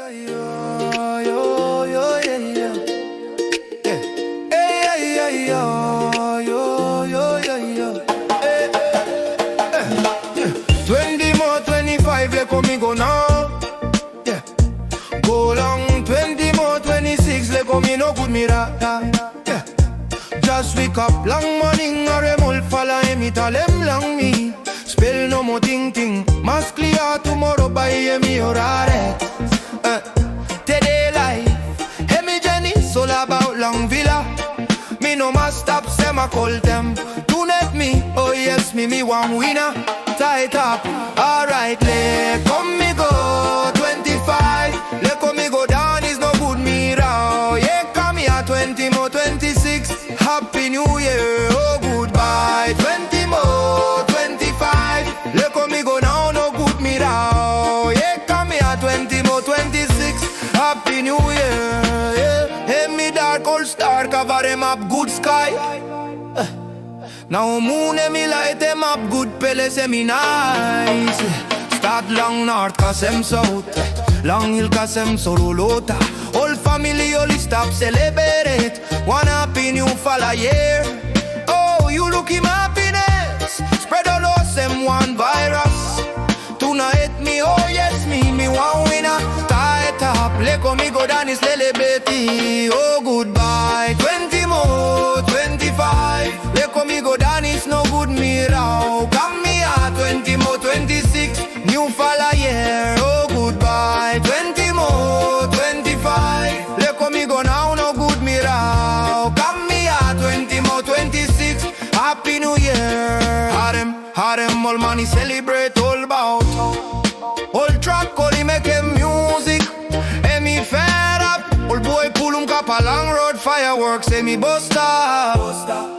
Yo, yo, yo, yeah, yeah. Yeah. Hey, yeah, yeah, yo, yo, yo, yeah, yeah. Hey, yeah. 20 more, 25, Leko Mi Go Nao. Yeah. Go long, 20 more, 26, Leko Mi nogud mi ra. Yeah. Just wake up, long morning, Hapi Niufala Yia talem lang mi. Spell no more ting ting, mas clear tomorrow by mi orare. Today life, hey me Jenny, it's all about long villa. Me no must stop, say my call them. Do net me, oh yes, me one winner. Tight up, alright, Leko Mi Go 25. Leko Mi Go down is no good me raw. Yeah, come here 20 more 26. Happy New Year, oh goodbye. 20 more 25. Leko Mi Go now, no good me raw. Yeah, come here 20 more 26. Happy New Year, yeah. Hey me dark old star, cover them up good sky. Now moon and me light them up good, pele say me nice. Start long north cause them south, long hill cause them so lota. Whole family only stop celebrate one Hapi Niufala Yia. Oh, you look him happiness, spread all us them one virus. Tonight me, oh yes me one winner. Tight up, Leko Mi Go down is celebrity. Oh goodbye, 20 more 25. Leko Mi Go down is no good me raw. Come me at 20 more 26. Niufala Yia, oh goodbye. 20 more 25. Leko Mi Go now, no good me raw. Come me at 20 more 26. Happy New Year. Harem all money celebrate all bout. All track only make him music. Me fed up. Old boy pull cap a long road fireworks. Me bust up.